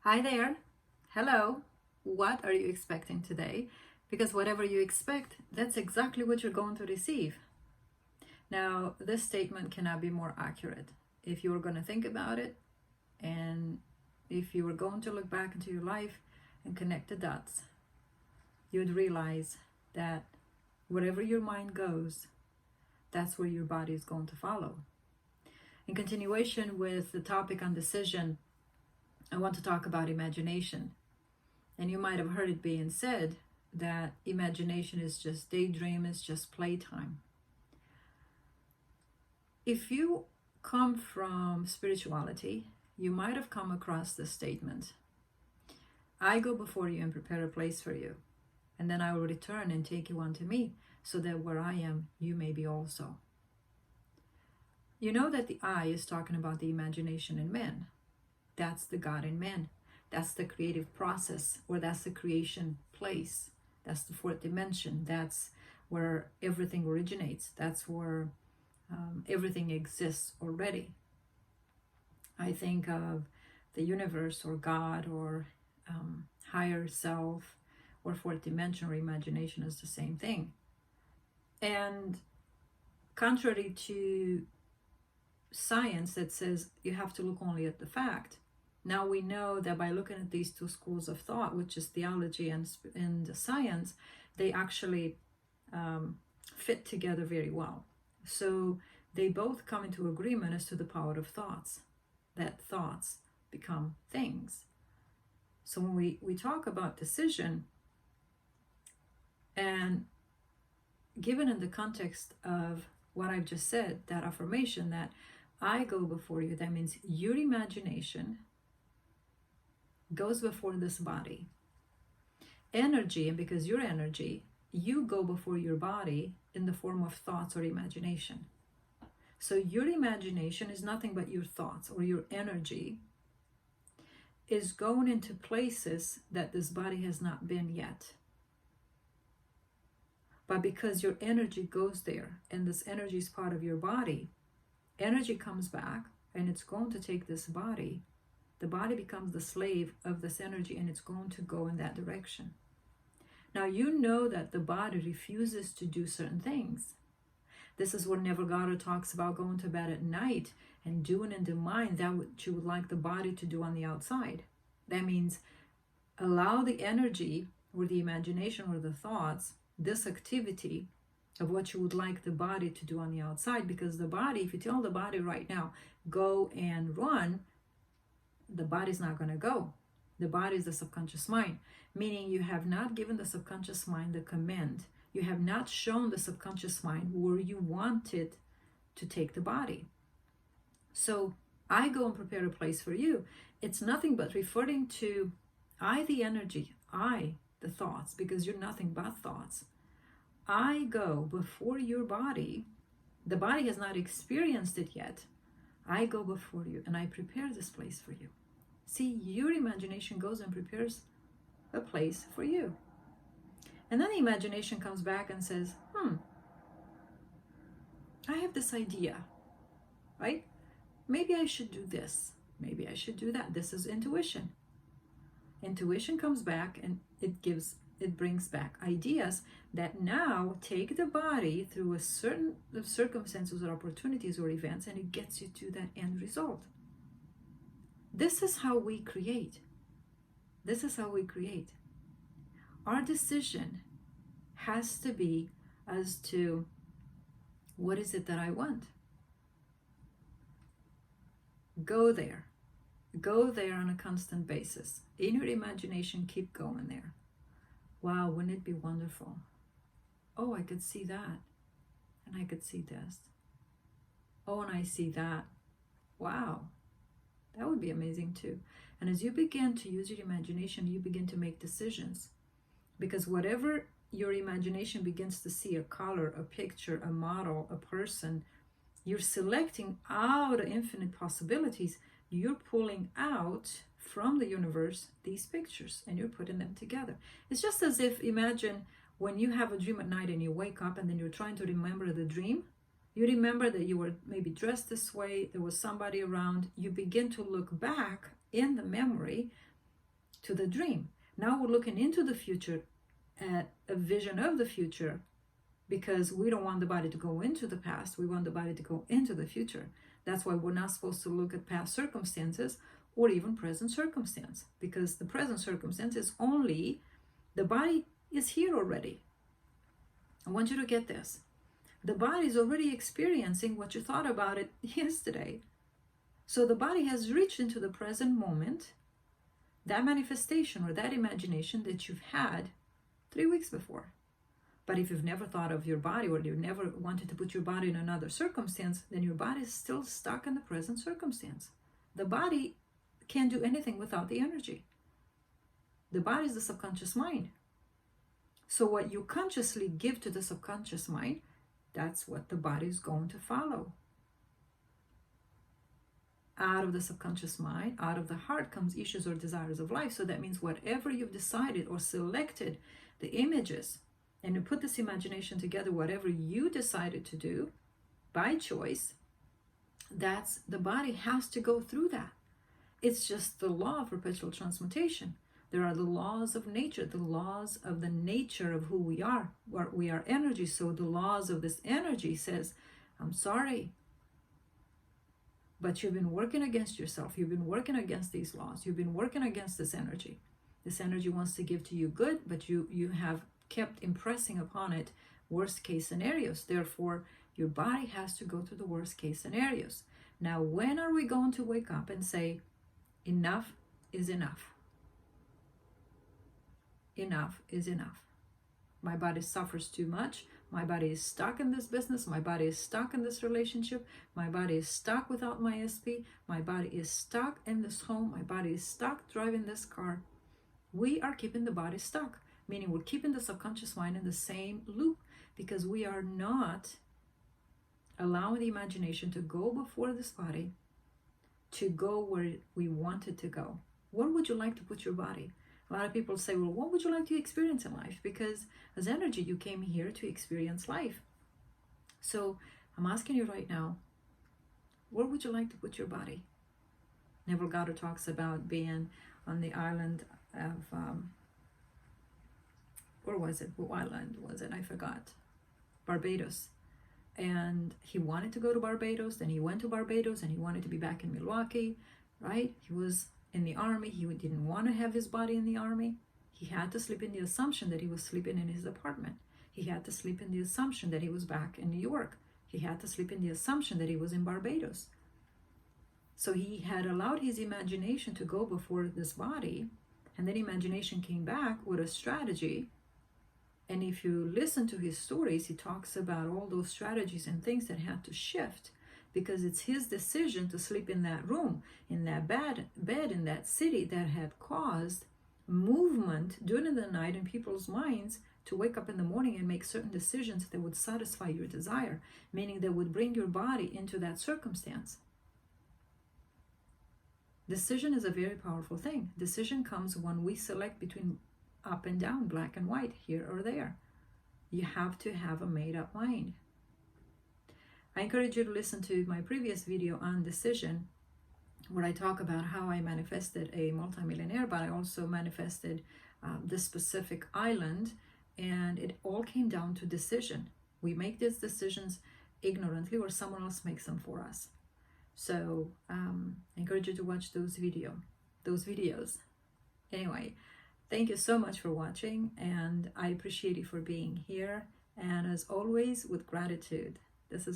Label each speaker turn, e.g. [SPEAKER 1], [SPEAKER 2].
[SPEAKER 1] Hi there. Hello. What are you expecting today? Because whatever you expect, that's exactly what you're going to receive. Now, this statement cannot be more accurate. If you were going to think about it, and if you were going to look back into your life and connect the dots, you'd realize that wherever your mind goes, that's where your body is going to follow. In continuation with the topic on decision, I want to talk about imagination. And you might have heard it being said that imagination is just daydream, it's just playtime. If you come from spirituality, you might have come across this statement: I go before you and prepare a place for you, and then I will return and take you unto me, so that where I am, you may be also. You know that the I is talking about the imagination in men. That's the God in man. That's the creative process, or that's the creation place. That's the fourth dimension. That's where everything originates. That's where everything exists already. I think of the universe or God or higher self or fourth dimension or imagination as the same thing. And contrary to science that says you have to look only at the fact, now we know that by looking at these two schools of thought, which is theology and science, they actually fit together very well. So they both come into agreement as to the power of thoughts, that thoughts become things. So when we talk about decision, and given in the context of what I've just said, that affirmation that I go before you, that means your imagination goes before this body. Energy, and because you're energy, you go before your body in the form of thoughts or imagination. So your imagination is nothing but your thoughts, or your energy is going into places that this body has not been yet. But because your energy goes there, and this energy is part of your body, energy comes back and it's going to take this body. The body becomes the slave of this energy, and it's going to go in that direction. Now, you know that the body refuses to do certain things. This is where Neville Goddard talks about going to bed at night and doing in the mind that which you would like the body to do on the outside. That means allow the energy or the imagination or the thoughts, this activity of what you would like the body to do on the outside. Because the body, if you tell the body right now, go and run, the body's not going to go. The body is the subconscious mind, meaning you have not given the subconscious mind the command. You have not shown the subconscious mind where you wanted to take the body. So I go and prepare a place for you. It's nothing but referring to I, the energy, I, the thoughts, because you're nothing but thoughts. I go before your body. The body has not experienced it yet. I go before you and I prepare this place for you. See, your imagination goes and prepares a place for you. And then the imagination comes back and says, I have this idea, right? Maybe I should do this. Maybe I should do that. This is intuition. Intuition comes back and it brings back ideas that now take the body through a certain circumstances or opportunities or events, and it gets you to that end result. This is how we create. This is how we create. Our decision has to be as to what is it that I want. Go there. Go there on a constant basis. In your imagination, keep going there. Wow, wouldn't it be wonderful? Oh, I could see that. And I could see this. Oh, and I see that. Wow. That would be amazing too. And as you begin to use your imagination, you begin to make decisions. Because whatever your imagination begins to see, a color, a picture, a model, a person, you're selecting out of infinite possibilities. You're pulling out from the universe these pictures and you're putting them together. It's just as if, imagine when you have a dream at night and you wake up and then you're trying to remember the dream. You remember that you were maybe dressed this way, there was somebody around. You begin to look back in the memory to the dream. Now we're looking into the future at a vision of the future, because we don't want the body to go into the past. We want the body to go into the future. That's why we're not supposed to look at past circumstances or even present circumstance, because the present circumstance is only, the body is here already. I want you to get this. The body is already experiencing what you thought about it yesterday. So the body has reached into the present moment, that manifestation or that imagination that you've had 3 weeks before. But if you've never thought of your body, or you've never wanted to put your body in another circumstance, then your body is still stuck in the present circumstance. The body can't do anything without the energy. The body is the subconscious mind. So what you consciously give to the subconscious mind, that's what the body is going to follow. Out of the subconscious mind, out of the heart comes issues or desires of life. So that means whatever you've decided or selected, the images, and you put this imagination together, whatever you decided to do by choice, that's, the body has to go through that. It's just the law of perpetual transmutation. There are the laws of nature, the laws of the nature of who we are. We are energy. So the laws of this energy says, I'm sorry, but you've been working against yourself. You've been working against these laws. You've been working against this energy. This energy wants to give to you good, but you have kept impressing upon it worst case scenarios. Therefore, your body has to go through the worst case scenarios. Now, when are we going to wake up and say, enough is enough? Enough is enough. My body suffers too much. My body is stuck in this business. My body is stuck in this relationship. My body is stuck without my SP. My body is stuck in this home. My body is stuck driving this car. We are keeping the body stuck, meaning we're keeping the subconscious mind in the same loop, because we are not allowing the imagination to go before this body to go where we want it to go. Where would you like to put your body? A lot of people say, well, what would you like to experience in life? Because as energy, you came here to experience life. So I'm asking you right now, where would you like to put your body? Neville Goddard talks about being on the island of, where was it? What island was it? I forgot. Barbados. And he wanted to go to Barbados, then he went to Barbados, and he wanted to be back in Milwaukee, right? He was in the army. He didn't want to have his body in the army. He had to sleep in the assumption that he was sleeping in his apartment. He had to sleep in the assumption that he was back in New York. He had to sleep in the assumption that he was in Barbados. So he had allowed his imagination to go before this body, and then imagination came back with a strategy. And if you listen to his stories, he talks about all those strategies and things that had to shift, because it's his decision to sleep in that room, in that bed in that city, that had caused movement during the night in people's minds to wake up in the morning and make certain decisions that would satisfy your desire, meaning that would bring your body into that circumstance. Decision is a very powerful thing. Decision comes when we select between up and down, black and white, here or there. You have to have a made-up mind. I encourage you to listen to my previous video on decision, where I talk about how I manifested a multimillionaire, but I also manifested this specific island, and it all came down to decision. We make these decisions ignorantly, or someone else makes them for us. So I encourage you to watch those videos. Anyway, thank you so much for watching, and I appreciate you for being here. And as always, with gratitude, this is